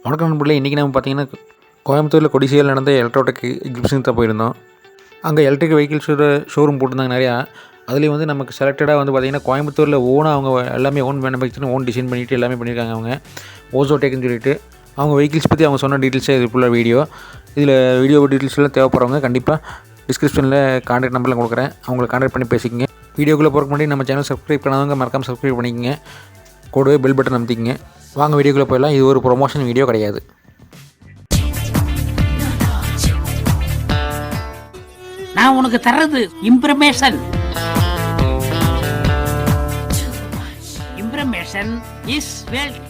வணக்கம் நண்பர்களே. இன்றைக்கி நம்ம பார்த்தீங்கன்னா கோயம்புத்தூரில் கொடிசியில் நடந்த எலக்ட்ரோடெக் எக்ஸிபிஷனுக்கு தான் போயிருந்தோம். அங்கே எலக்ட்ரிக் வெஹிக்கிள்ஸோட ஷோரூம் போட்டிருந்தாங்க நிறையா. அதுலேயும் வந்து நமக்கு செலக்டடாக வந்து பார்த்திங்கன்னா கோயம்புத்தூரில் ஓனாக அவங்க எல்லாமே ஓன் மேனுஃபேக்சரிங் ஓன் டிசைன் பண்ணிவிட்டு எல்லாமே பண்ணியிருக்காங்க. அவங்க ஓசோடெக்னு சொல்லிட்டு அவங்க வெஹிக்கிள்ஸ் பற்றி அவங்க சொன்ன டீட்டெயில்ஸே இது ஃபுல்லாக இதில் வீடியோ டீட்டெயில்ஸ்லாம் தேவைப்படுறவங்க கண்டிப்பாக டிஸ்கிரிப்ஷனில் கான்டாக்ட் நம்பர்லாம் கொடுக்குறேன். அவங்களை கான்டாக்ட் பண்ணி பேசிக்கங்க. வீடியோக்குள்ளே போகிறக்கு முன்னாடி நம்ம சேனல் சப்ஸ்கிரைப் பண்ணாதவங்க மறக்காமல் சப்ஸ்கிரைப் பண்ணிக்கங்க. கூடவே பெல் பட்டன் அமைத்திக்கங்க. வாங்க வீடியோக்குள்ளே போயிடலாம். இது ஒரு ப்ரொமோஷன் வீடியோ கிடையாது. நான் உனக்கு தர்றது இம்ப்ரமேஷன் இஸ் வெல்த்.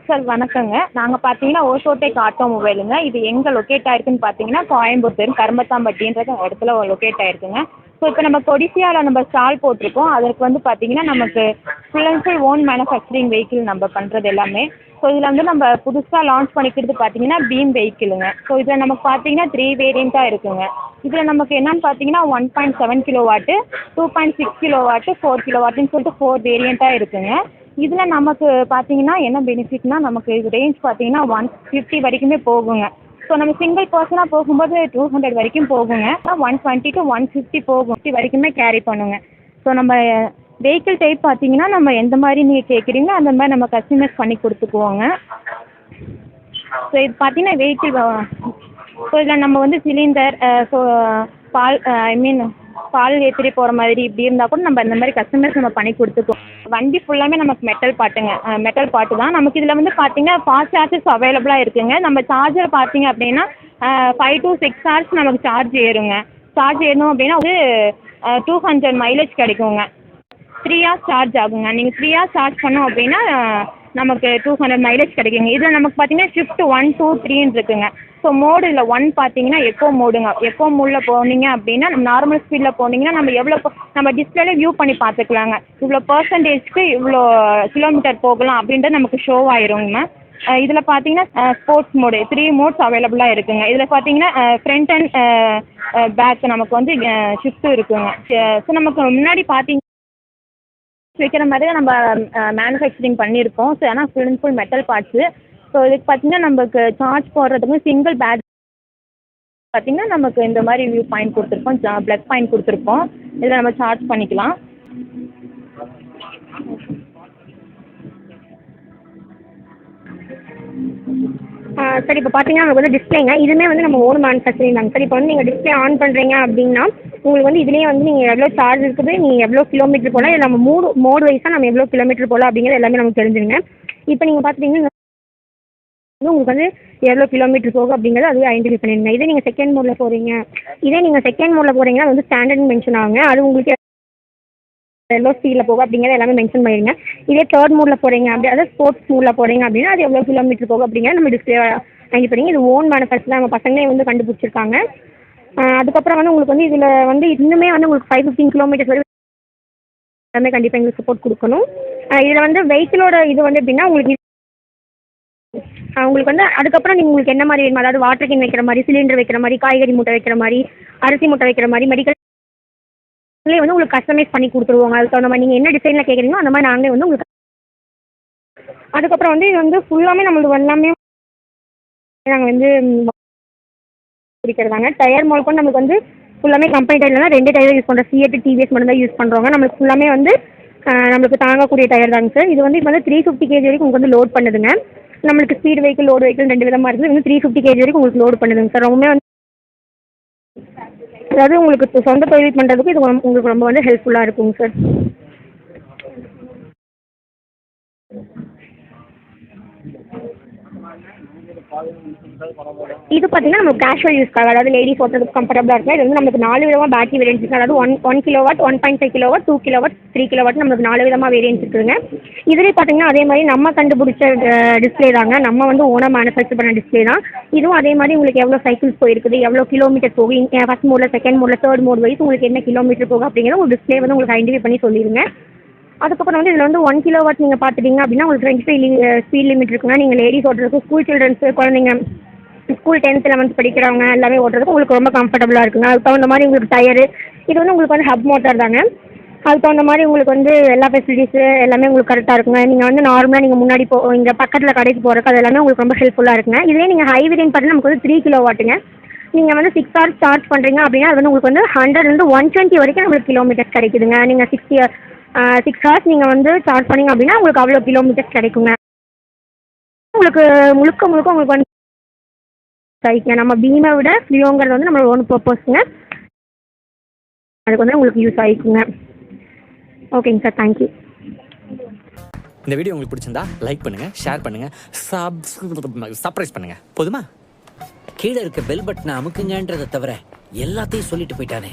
சார் வணக்கங்க. நாங்கள் பார்த்தீங்கன்னா ஓசோடெக் ஆட்டோமொபைலுங்க. இது எங்கே லொக்கேட் ஆயிருக்குன்னு பார்த்தீங்கன்னா கோயம்புத்தூர் கருமத்தாம்பட்டின்ற இடத்துல லொக்கேட் ஆயிருக்குங்க. ஸோ இப்போ நம்ம கொடிசியாவில் நம்ம ஸ்டால் போட்டிருக்கோம். அதற்கு வந்து பார்த்தீங்கன்னா நமக்கு full and full own manufacturing vehicle நம்ம பண்ணுறது எல்லாமே. ஸோ இதில் வந்து நம்ம புதுசாக லான்ச் பண்ணிக்கிறது பார்த்தீங்கன்னா பீம் வெஹிக்கிளுங்க. ஸோ இதில் நமக்கு பார்த்தீங்கன்னா 3 வேரியண்ட்டாக இருக்குங்க. இதில் நமக்கு என்னென்னு பார்த்தீங்கன்னா 1.7 கிலோவாட்டு, 2.6 கிலோவாட்டு, 4 கிலோவாட்டுன்னு சொல்லிட்டு 4 வேரியண்ட்டாக இருக்குங்க. இதில் நமக்கு பார்த்தீங்கன்னா என்ன பெனிஃபிட்னா நமக்கு இது ரேஞ்ச் பார்த்தீங்கன்னா 150 வரைக்குமே போகுங்க. ஸோ நம்ம சிங்கிள் பர்சனாக போகும்போது 200 வரைக்கும் போகுங்க. 120 to 150 போகும், 50 வரைக்குமே கேரி பண்ணுங்க. ஸோ நம்ம வெஹிக்கிள் டைப் பார்த்தீங்கன்னா நம்ம எந்த மாதிரி நீங்கள் கேட்குறீங்களோ அந்த மாதிரி நம்ம கஸ்டமைஸ் பண்ணி கொடுத்துக்குவோங்க. ஸோ இது பார்த்தீங்கன்னா வெஹிக்கிள் ஸோ இதில் நம்ம வந்து சிலிண்டர் ஸோ பால் ஏற்றிட்டு போகிற மாதிரி இப்படி இருந்தால் கூட நம்ம இந்த மாதிரி கஸ்டமைஸ் நம்ம பண்ணி கொடுத்துக்குவோம். வண்டி ஃபுல்லாமே நமக்கு மெட்டல் பாட்டு தான். நமக்கு இதில் வந்து பார்த்தீங்கன்னா ஃபாஸ்ட் சார்ஜஸ் அவைலபிளாக இருக்குங்க. நம்ம சார்ஜர் பார்த்தீங்க அப்படின்னா 5 to 6 hours நமக்கு சார்ஜ் ஏறுங்க. சார்ஜ் ஏறணும் அப்படின்னா வந்து 200 மைலேஜ் கிடைக்குங்க. 3 hours சார்ஜ் ஆகுங்க. நீங்கள் 3 hours சார்ஜ் பண்ணோம் அப்படின்னா நமக்கு 200 மைலேஜ் கிடைக்குங்க. இதில் நமக்கு பார்த்தீங்கன்னா ஷிஃப்ட் 1, 2, 3 இருக்குங்க. ஸோ மோடு இதில் 1 பார்த்தீங்கன்னா எக்கோ மோடுங்க. எக்கோ மோடில் போனீங்க அப்படின்னா நார்மல் ஸ்பீடில் போனீங்கன்னா நம்ம எவ்வளோ நம்ம டிஸ்பிளேல வியூ பண்ணி பார்த்துக்கலாங்க. இவ்வளோ பர்சன்டேஜ்க்கு இவ்வளோ கிலோமீட்டர் போகலாம் அப்படின்றது நமக்கு ஷோ ஆயிருங்க. இதில் பார்த்தீங்கன்னா ஸ்போர்ட்ஸ் மோடு 3 மோட்ஸ் அவைலபிளாக இருக்குங்க. இதில் பார்த்தீங்கன்னா ஃப்ரண்ட் அண்ட் பேக் நமக்கு வந்து ஷிஃப்ட்டும் இருக்குங்க. ஸோ நமக்கு முன்னாடி பார்த்தீங்கன்னா வைக்கிற மாதிரி தான் நம்ம மேனுஃபேக்சரிங் பண்ணியிருக்கோம். ஸோ ஆனால் full and full metal parts. So இதுக்கு பார்த்தீங்கன்னா நமக்கு சார்ஜ் போடுறதுக்கு சிங்கிள் பேட் பார்த்தீங்கன்னா நமக்கு இந்த மாதிரி வியூ பாயிண்ட் கொடுத்துருக்கோம், ப்ளக் பாயிண்ட் கொடுத்துருக்கோம். இதில் நம்ம சார்ஜ் பண்ணிக்கலாம். சரி, இப்போ பார்த்தீங்கன்னா நமக்கு வந்து டிஸ்பிளேங்க. இதுவுமே வந்து நம்ம ஓன் மேனுஃபேக்சரிங் தாங்க சார். இப்போ வந்து நீங்கள் டிஸ்பிளே ஆன் பண்ணுறீங்க அப்படின்னா உங்களுக்கு வந்து இதுலேயே வந்து நீங்கள் எவ்வளோ சார்ஜ் இருக்குது, நீங்கள் எவ்வளோ கிலோமீட்டர் போகலாம், இல்லை நம்ம மோடு வைஸாக நம்ம எவ்வளோ கிலோமீட்டர் போகலாம் அப்படிங்கிறது எல்லாமே நமக்கு தெரிஞ்சுருங்க. இப்போ நீங்கள் பார்த்துட்டிங்கன்னா உங்களுக்கு வந்து எவ்வளோ கிலோமீட்டர் போகும் அப்படிங்கிறது அதுவே ஐடென்டிஃபை பண்ணிடுங்க. இதே நீங்கள் செகண்ட் மோடில் போகிறீங்கன்னா அது வந்து ஸ்டாண்டர்ட் மென்ஷன் ஆகுங்க. அது உங்களுக்கு எவ்வளோ ஸ்பீடில் போகும் அப்படிங்கிறது எல்லாமே மென்ஷன் பண்ணிடுங்க. இதே தேர்ட் மோடில் போகிறீங்க அதாவது ஸ்போர்ட்ஸ் மோடில் போகிறீங்க அப்படின்னா அது எவ்வளோ கிலோமீட்டர் போகும் அப்படிங்கிறது நம்ம டிஸ்பிளே ஐடென்டிஃபை பண்ணிங்க. இது ஓன் மேனுஃபேக்சர் நம்ம பசங்களே வந்து கண்டுபிடிச்சிருக்காங்க. அதுக்கப்புறம் வந்து உங்களுக்கு வந்து இதில் வந்து இன்னுமே வந்து உங்களுக்கு 5-15 கிலோமீட்டர்ஸ் வரை எல்லாமே கண்டிப்பாக எங்களுக்கு சப்போர்ட் கொடுக்கணும். இதில் வந்து வெஹிக்கிளோட இது வந்து எப்படின்னா உங்களுக்கு வந்து அதுக்கப்புறம் நீங்கள் உங்களுக்கு என்ன மாதிரி வேணும், அதாவது வாட்டர் கேன் வைக்கிற மாதிரி, சிலிண்டர் வைக்கிற மாதிரி, காய்கறி மூட்டை வைக்கிற மாதிரி, அரிசி மூட்டை வைக்கிற மாதிரி, மெடிக்கல் வந்து உங்களுக்கு கஸ்டமைஸ் பண்ணி கொடுத்துருவோங்க. அதுக்கு தகுந்த மாதிரி நீங்கள் என்ன டிசைனில் கேட்குறீங்களோ அந்த மாதிரி நாங்களே வந்து உங்களுக்கு. அதுக்கப்புறம் வந்து இது வந்து ஃபுல்லாமே நம்மளுக்கு எல்லாமே நாங்கள் வந்து பிடிக்கிறதாங்க. டயர் மால் கூட நம்மளுக்கு வந்து ஃபுல்லாமே கம்பெனி டயர்லாம் 2 டயர் யூஸ் பண்ணுறோம். சிஎட்டு டிவிஎஸ் மட்டும் தான் யூஸ் பண்ணுறோங்க. நம்மளுக்கு ஃபுல்லாமே வந்து நம்மளுக்கு தாங்கக்கூடிய டயர் தாங்க சார். இது வந்து இப்போ வந்து 350 kg வரைக்கும் உங்களுக்கு வந்து லோட் பண்ணுதுங்க. நம்மளுக்கு ஸ்பீட் வெஹிக்கிள், லோடு வெஹிக்கிள் 2 விதமாக இருக்குது. இது வந்து 350 kg வரைக்கும் உங்களுக்கு லோடு பண்ணுதுங்க சார். ரொம்பவே வந்து அதாவது உங்களுக்கு சொந்த தொழில் பண்ணுறதுக்கு இது உங்களுக்கு ரொம்ப வந்து ஹெல்ப்ஃபுல்லாக இருக்குங்க சார். இது பார்த்தீங்கன்னா நம்ம கேஷுவல் யூஸ்க்காக, அதாவது லேடிஸ் ஓட்டுறதுக்கு கம்ஃபர்டபுளாக இருக்கும். இது வந்து நமக்கு 4 விதமாக பேட்டரி வேரியன்ஸ் இருக்குது. அதாவது 1 கிலோவாட், 1.5 கிலோவாட், 2 கிலோவாட், 3 கிலோவாட் நம்மளுக்கு 4 விதமாக வேரியன்ஸ் இருக்குதுங்க. இதுலேயே பார்த்தீங்கன்னா அதே மாதிரி நம்ம கண்டுபிடிச்ச டிஸ்பிளே தாங்க. நம்ம வந்து ஓனாக மேனுஃபேக்சர் பண்ண டிஸ்பிளே தான். இதுவும் அதே மாதிரி உங்களுக்கு எவ்வளோ சைக்கிள்ஸ் போயிருக்குது, எவ்வளோ கிலோமீட்டர் போகும், ஃபஸ்ட் மோடில், செகண்ட் மோடில், தேர்ட் மோட் வைஸ் உங்களுக்கு என்ன கிலோமீட்டர் போகும் அப்படிங்கிறத உங்களுக்கு டிஸ்பிளே வந்து உங்களுக்கு ஐடென்டிஃபை பண்ணி சொல்லிடுங்க. அதுக்கப்புறம் வந்து இதில் வந்து 1 கிலோவாட் நீங்கள் பார்த்துட்டிங்க அப்படின்னா உங்களுக்கு 25 ஸ்பீட் லிமிட் இருக்குங்க. நீங்கள் லேடிஸ் ஓட்டுறதுக்கு, ஸ்கூல் சில்ட்ரன்ஸு, குழந்தைங்க ஸ்கூல் 10th 11th படிக்கிறவங்க எல்லாமே ஓட்டுறதுக்கு உங்களுக்கு ரொம்ப கம்ஃபர்டபுளாக இருக்குங்க. அதுக்கு தகுந்த மாதிரி உங்களுக்கு டயரு இது வந்து உங்களுக்கு வந்து ஹப் மோட்டார் தாங்க. அதுக்கு தகுந்த மாதிரி உங்களுக்கு வந்து எல்லா ஃபெசிலிட்டிஸு எல்லாமே உங்களுக்கு கரெக்டாக இருக்குங்க. நீங்கள் வந்து நார்மலாக நீங்கள் முன்னாடி இங்கே பக்கத்தில் கடைக்கு போகிறக்கு அது எல்லாமே உங்களுக்கு ரொம்ப ஹெல்ப்ஃபுல்லாக இருக்குங்க. இதே நீங்கள் ஹை வேரியன்ட் பார்த்தீங்கன்னா நமக்கு வந்து 3 கிலோவாட்டுங்க. நீங்கள் வந்து 6 ஹவர்ஸ் சார்ஜ் பண்ணுறீங்க அப்படின்னா அது வந்து உங்களுக்கு வந்து 100 120 வரைக்கும் நம்மளுக்கு கிலோமீட்டர்ஸ் கிடைக்குதுங்க. நீங்கள் 6 ஹவர்ஸ் நீங்கள் வந்து சார்ஜ் பண்ணீங்க அப்படின்னா உங்களுக்கு அவ்வளோ கிலோமீட்டர்ஸ் கிடைக்குங்க. உங்களுக்கு முழுக்க உங்களுக்கு வந்து சரிங்க. நம்ம பீமை விட ஃப்ளியோங்கிறது வந்து நம்மளோட ஓன் பர்பஸ்ங்க. அதுக்கு வந்து உங்களுக்கு யூஸ் ஆகிக்குங்க. ஓகேங்க சார், தேங்க்யூ. இந்த வீடியோ உங்களுக்கு பிடிச்சிருந்தா லைக் பண்ணுங்க, ஷேர் பண்ணுங்க, சப்ஸ்கிரைப் பண்ணுங்க. போதுமா? கீழே இருக்க பெல் பட்டனை அமுக்குங்கன்றதை தவிர எல்லாத்தையும் சொல்லிட்டு போயிட்டானே.